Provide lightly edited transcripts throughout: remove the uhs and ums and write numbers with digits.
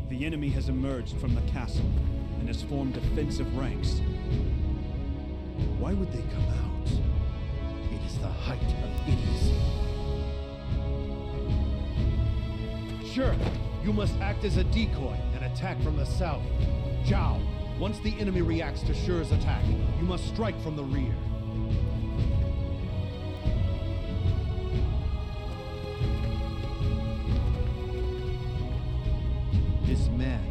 The enemy has emerged from the castle and has formed defensive ranks. Why would they come out? It is the height of idiocy. Sure, you must act as a decoy and attack from the south. Zhao, once the enemy reacts to Shi's attack, you must strike from the rear. This man,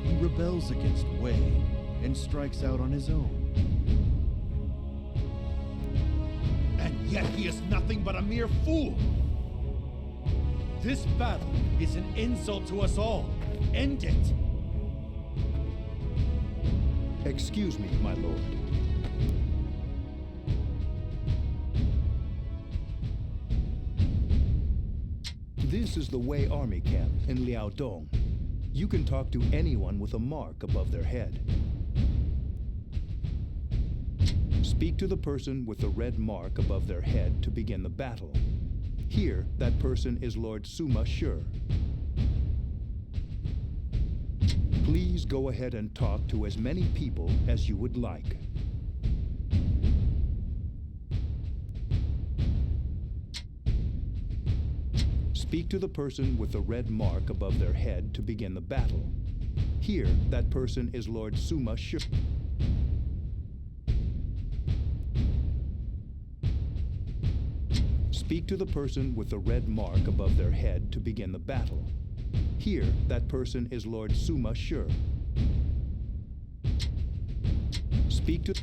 he rebels against Wei and strikes out on his own. And yet he is nothing but a mere fool! This battle is an insult to us all. End it! Excuse me, my lord. This is the Wei army camp in Liaodong. You can talk to anyone with a mark above their head. Speak to the person with the red mark above their head to begin the battle. Here, that person is Lord Sima Shi. Please go ahead and talk to as many people as you would like. Speak to the person with the red mark above their head to begin the battle. Here, that person is Lord Sima Shi. Speak to the person with the red mark above their head to begin the battle. Here, that person is Lord Sima Shi. Speak to...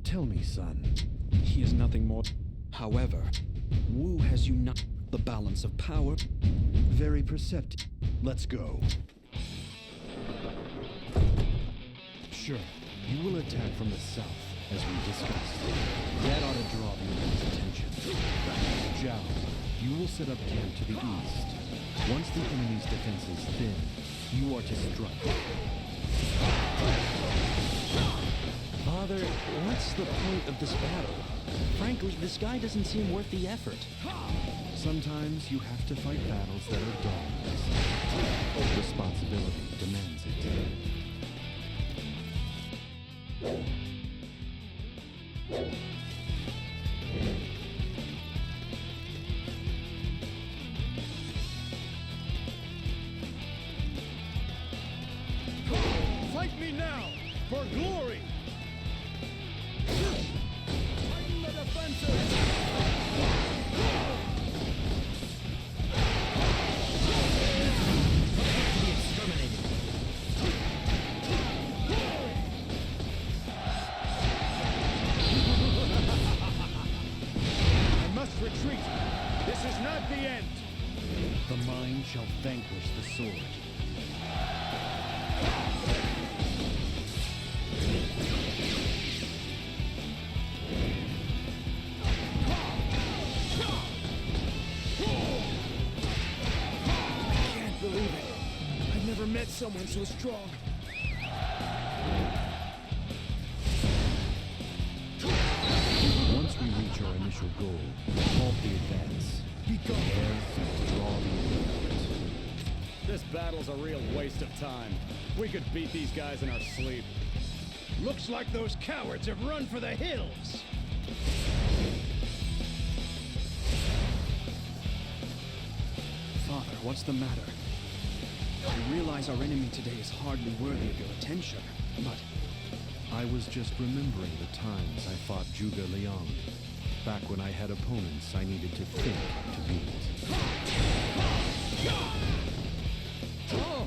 Tell me, son. He is nothing more. However, Wu has united the balance of power. Very perceptive. Let's go. Sure, you will attack from the south, as we discussed. That ought to draw the enemy's attention. Zhao, you will set up camp to the east. Once the enemy's defense is thin, you are to strike. Father, what's the point of this battle? Frankly, this guy doesn't seem worth the effort. Sometimes you have to fight battles that are daunting. Responsibility demands it. Fight me now, for glory! Tighten the defenses! Retreat! This is not the end! The mind shall vanquish the sword. I can't believe it. I've never met someone so strong. Once we reach our initial goal, halt the advance. Prepare to draw the element. This battle's a real waste of time. We could beat these guys in our sleep. Looks like those cowards have run for the hills. Father, what's the matter? I realize our enemy today is hardly worthy of your attention, but... I was just remembering the times I fought Zhuge Liang. Back when I had opponents I needed to think to beat. Oh,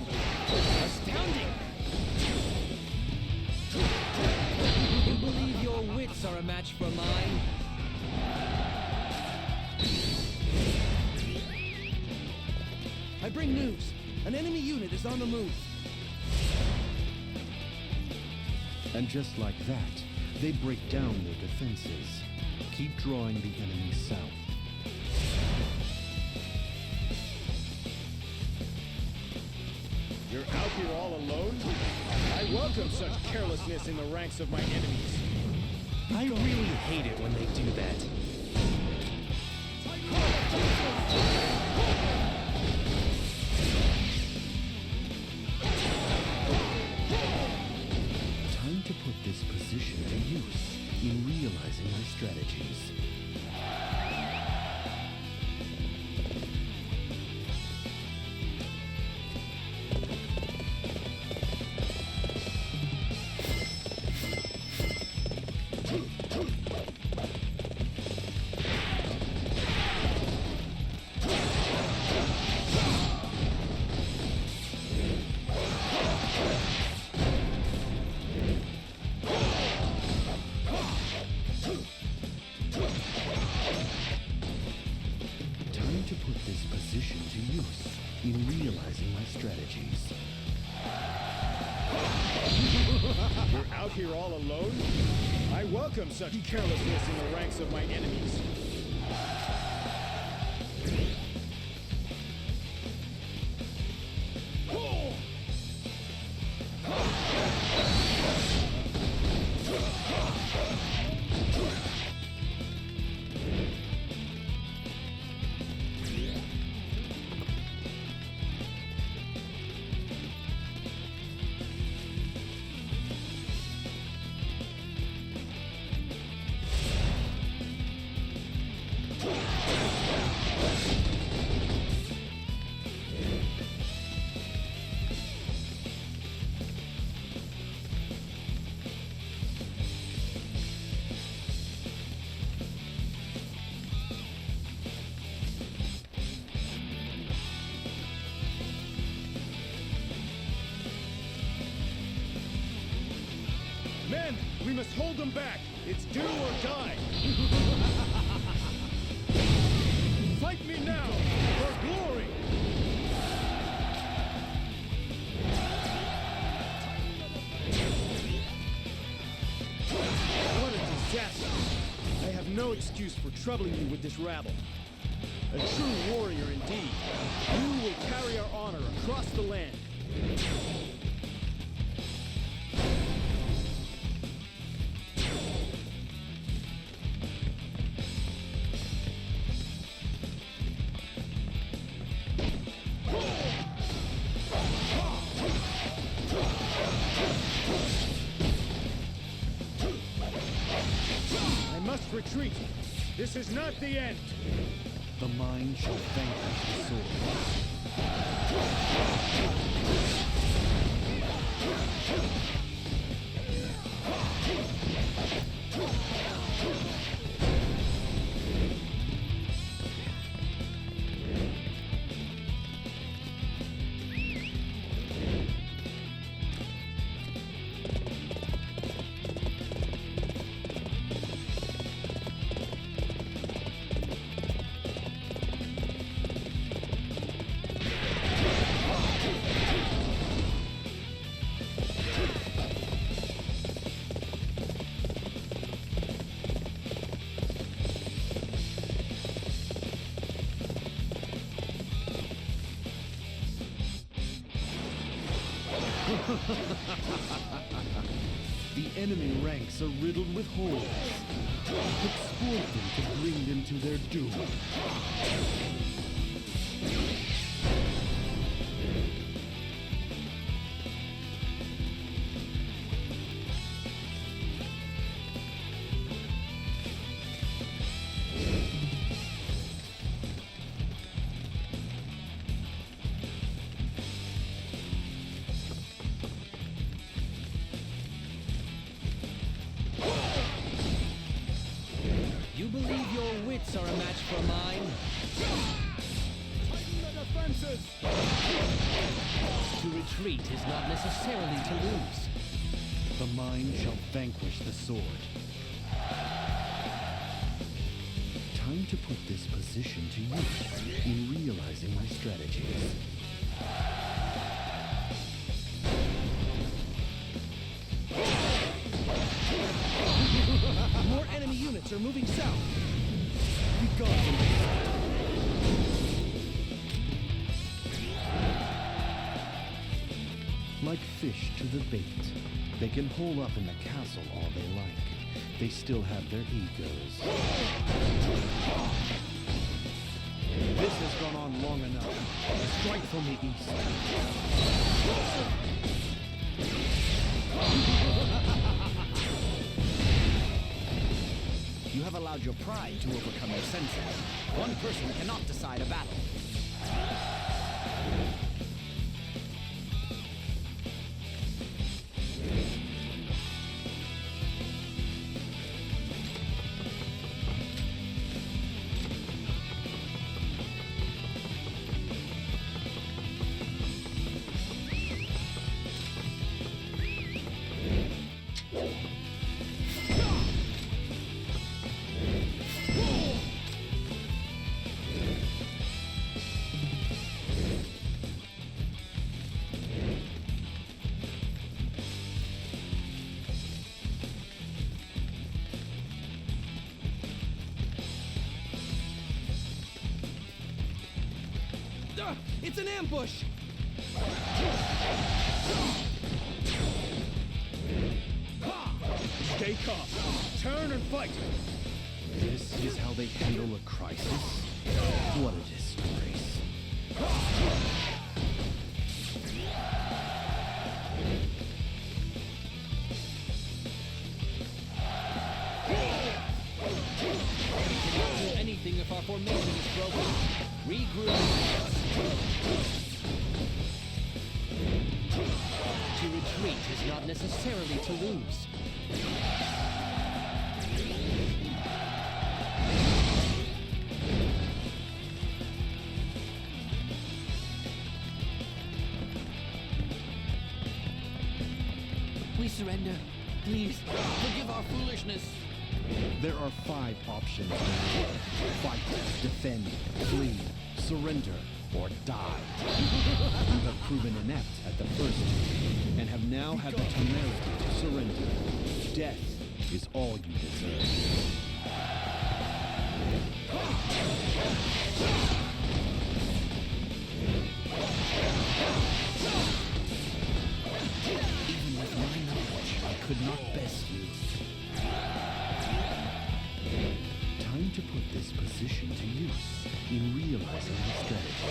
astounding! You believe your wits are a match for mine? I bring news. An enemy unit is on the move. And just like that, they break down their defenses. Keep drawing the enemy south. You're out here all alone? I welcome such carelessness in the ranks of my enemies. I really hate it when they do that. Time to put this position to use in realizing my strategies. To put this position to use in realizing my strategies. You're out here all alone? I welcome such carelessness in the ranks of my enemies. Men, we must hold them back. It's do or die. Fight me now, for glory! What a disaster. I have no excuse for troubling you with this rabble. A true warrior indeed. You will carry our honor across the land. I must retreat. This is not the end. The mind shall vanquish the sword. The enemy ranks are riddled with holes. Exploit them to bring them to their doom. wits are a match for mine. Tighten the defenses! To retreat is not necessarily to lose. The mind shall vanquish the sword. Time to put this position to use in realizing my strategies. More enemy units are moving south. Be gone from me. Like fish to the bait, they can hole up in the castle all they like. They still have their egos. This has gone on long enough. Strike from the east. You have allowed your pride to overcome your senses. One person cannot decide a battle. It's an ambush! Stay calm. Turn and fight. This is how they handle a crisis? What a disgrace. We cannot do anything if our formation is broken. Regroup. To retreat is not necessarily to lose. We surrender. Please, forgive our foolishness. There are 5 options. Fight, defend, flee, surrender, or die. You have proven inept at the first two, and have now had the temerity to surrender. Death is all you deserve. Even with my knowledge, I could not best you. Time to put this position to use in realizing the strategy.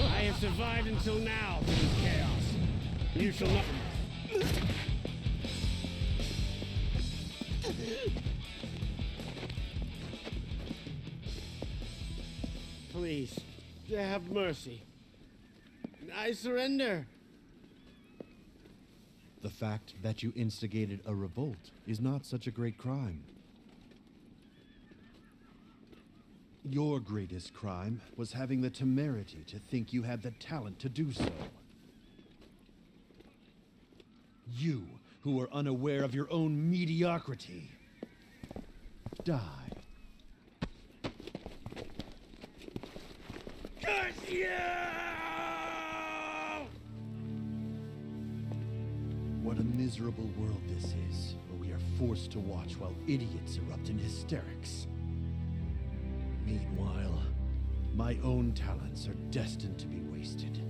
I have survived until now through this chaos. You shall not... Please, have mercy. I surrender. The fact that you instigated a revolt is not such a great crime. Your greatest crime was having the temerity to think you had the talent to do so. You, who are unaware of your own mediocrity. Die. Curse you! What a miserable world this is, where we are forced to watch while idiots erupt in hysterics. Meanwhile, my own talents are destined to be wasted.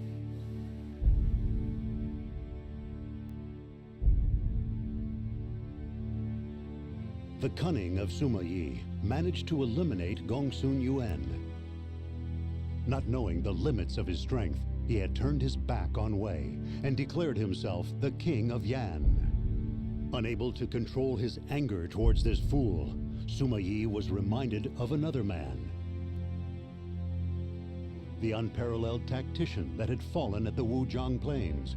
The cunning of Sima Yi managed to eliminate Gongsun Yuan. Not knowing the limits of his strength, he had turned his back on Wei and declared himself the king of Yan. Unable to control his anger towards this fool, Sima Yi was reminded of another man, the unparalleled tactician that had fallen at the Wujiang Plains,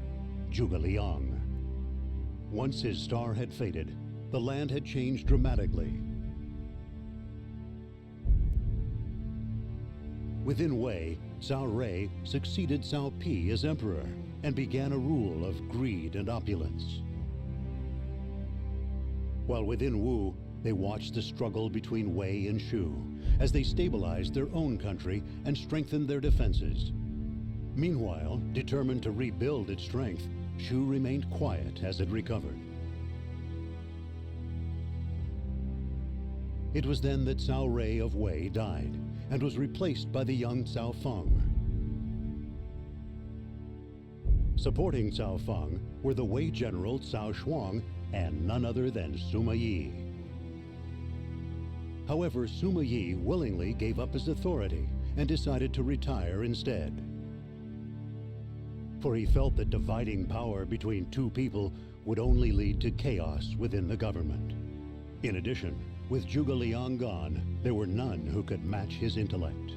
Zhuge Liang. Once his star had faded, the land had changed dramatically. Within Wei, Cao Rui succeeded Cao Pi as emperor and began a rule of greed and opulence. While within Wu, they watched the struggle between Wei and Shu as they stabilized their own country and strengthened their defenses. Meanwhile, determined to rebuild its strength, Shu remained quiet as it recovered. It was then that Cao Rui of Wei died and was replaced by the young Cao Feng. Supporting Cao Feng were the Wei general Cao Shuang and none other than Sima Yi. However, Sima Yi willingly gave up his authority and decided to retire instead. For he felt that dividing power between two people would only lead to chaos within the government. In addition, with Zhuge Liang gone, there were none who could match his intellect.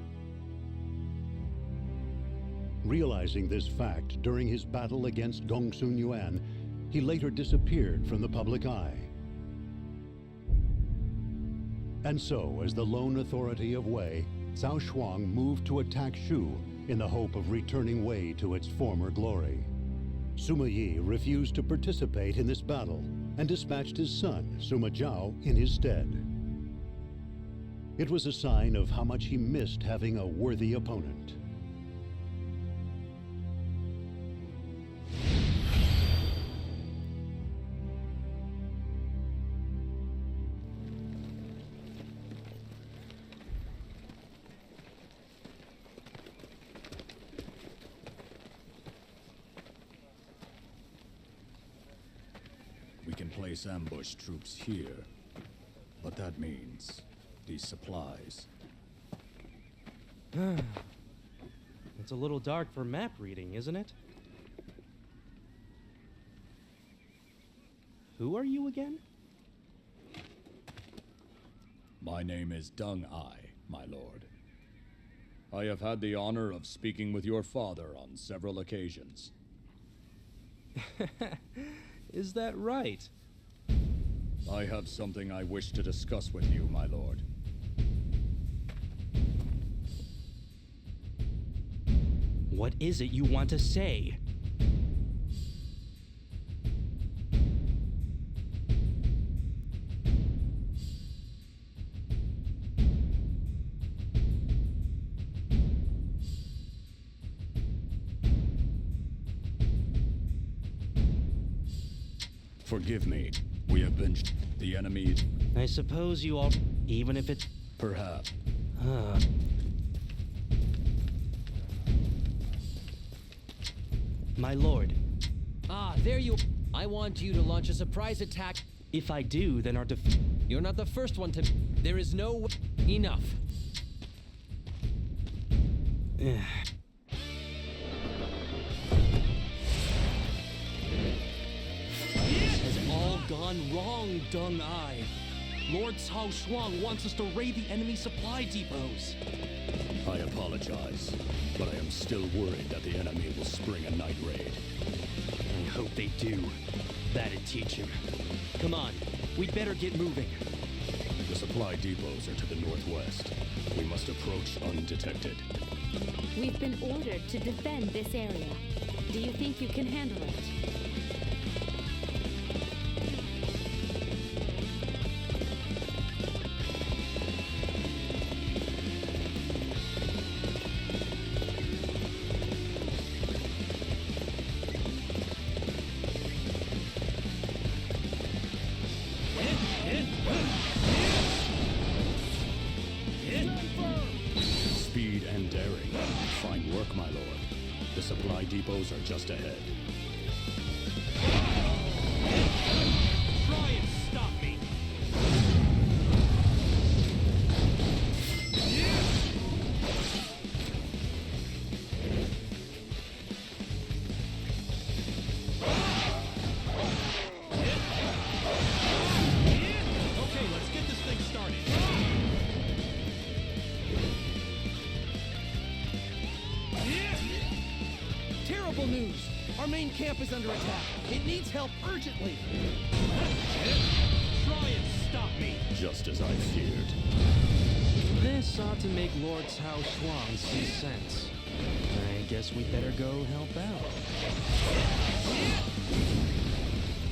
Realizing this fact during his battle against Gongsun Yuan, he later disappeared from the public eye. And so, as the lone authority of Wei, Cao Shuang moved to attack Shu in the hope of returning Wei to its former glory. Sima Yi refused to participate in this battle and dispatched his son, Sima Zhao, in his stead. It was a sign of how much he missed having a worthy opponent. We can place ambush troops here, but that means these supplies. It's a little dark for map reading, isn't it? Who are you again? My name is Deng Ai, my lord. I have had the honor of speaking with your father on several occasions. Is that right? I have something I wish to discuss with you, my lord. What is it you want to say? Forgive me. We have been the enemy. I suppose you all... even if it's... Perhaps. My lord. Ah, there you... I want you to launch a surprise attack. If I do, then our You're not the first one to... There is no... Enough. This has all gone wrong, Deng Ai. Lord Cao Shuang wants us to raid the enemy supply depots. I apologize, but I am still worried that the enemy will spring a night raid. I hope they do. That'd teach him. Come on, we'd better get moving. The supply depots are to the northwest. We must approach undetected. We've been ordered to defend this area. Do you think you can handle it? Speed and daring. Fine work, my lord. The supply depots are just ahead. Try and stop me! Okay, let's get this thing started. news. Our main camp is under attack. It needs help urgently. Try and stop me! Just as I feared. This ought to make Lord Cao Shuang see sense. I guess we better go help out.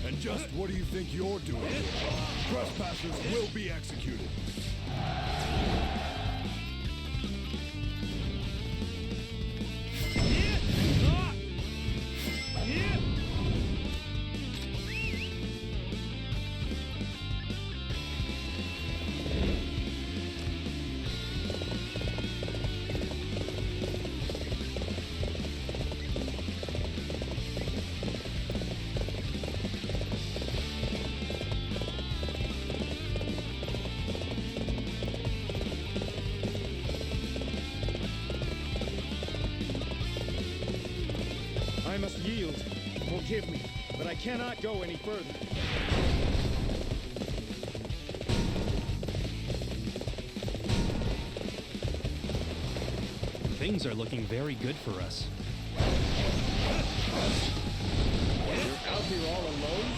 And just what do you think you're doing? Trespassers will be executed. I must yield. Forgive me, but I cannot go any further. Things are looking very good for us. You're out here all alone?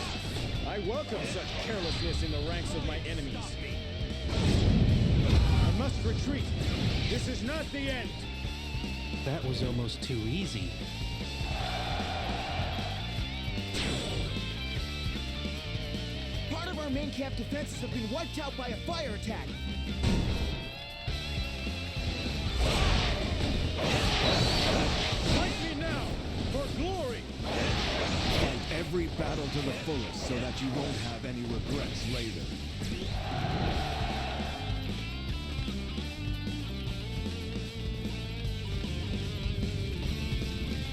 I welcome such carelessness in the ranks of my enemies. I must retreat. This is not the end. That was almost too easy. Part of our main camp defenses have been wiped out by a fire attack. Fight me now, for glory! Fight every battle to the fullest so that you won't have any regrets later.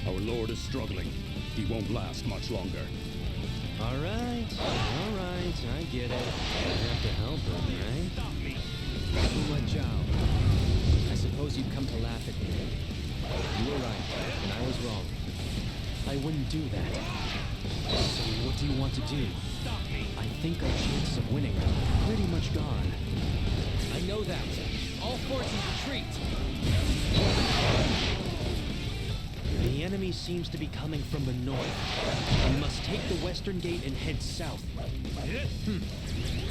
Our lord is struggling. He won't last much longer. All right, I get it. I have to help him, right? What, Zhao? I suppose you've come to laugh at me. You were right, and I was wrong. I wouldn't do that. So what do you want to do? I think our chances of winning are pretty much gone. I know that. All forces retreat. The enemy seems to be coming from the north. We must take the western gate and head south.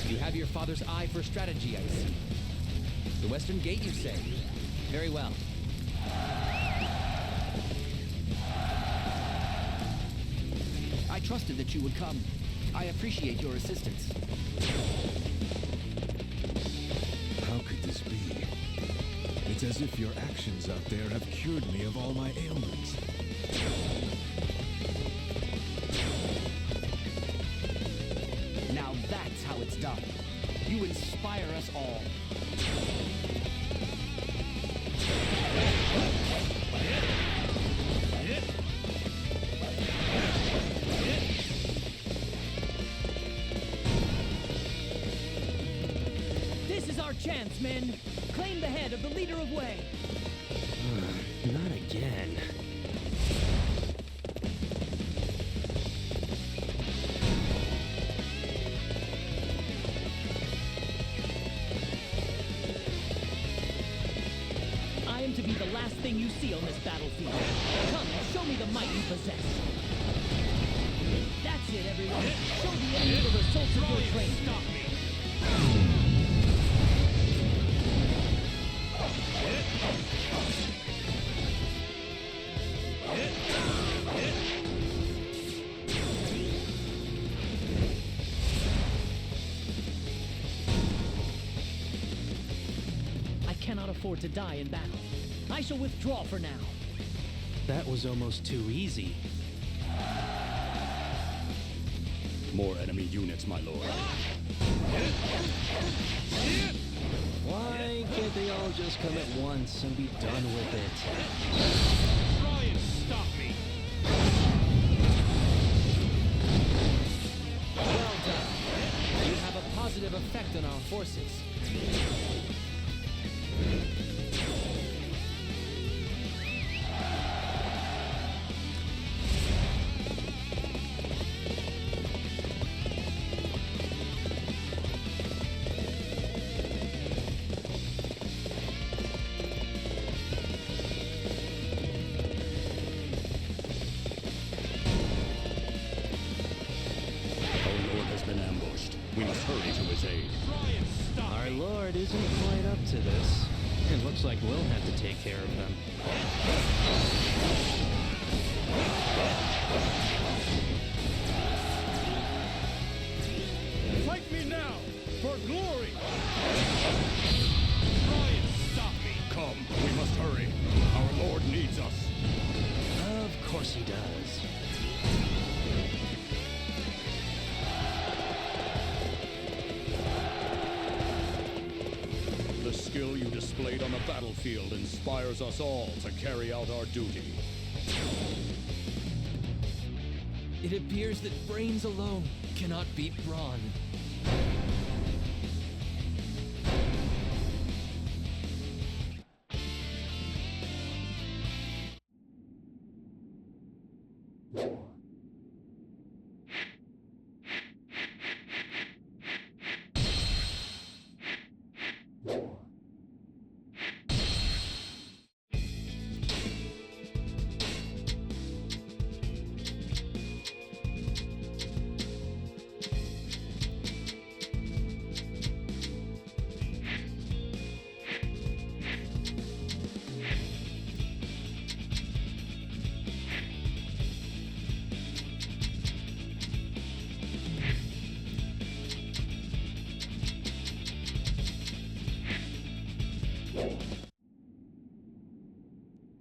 You have your father's eye for strategy, I see. The western gate, you say? Very well. I trusted that you would come. I appreciate your assistance. How could this be? It's as if your actions out there have cured me of all my ailments. Now that's how it's done. You inspire us all. This is our chance, men. Claim the head of the leader of Wei. Not again. I am to be the last thing you see on this battlefield. Come and show me the might you possess. That's it, everyone. Show the enemy the results of your training. Stop me. I cannot afford to die in battle. I shall withdraw for now. That was almost too easy. More enemy units, my lord. Why can't they all just come at once and be done with it? Try and stop me. Well done. You have a positive effect on our forces. Lord isn't quite up to this. It looks like we'll have to take care of them. Fight me now, for glory! Try and stop me! Come, we must hurry. Our lord needs us. Of course he does. The skill you displayed on the battlefield inspires us all to carry out our duty. It appears that brains alone cannot beat brawn.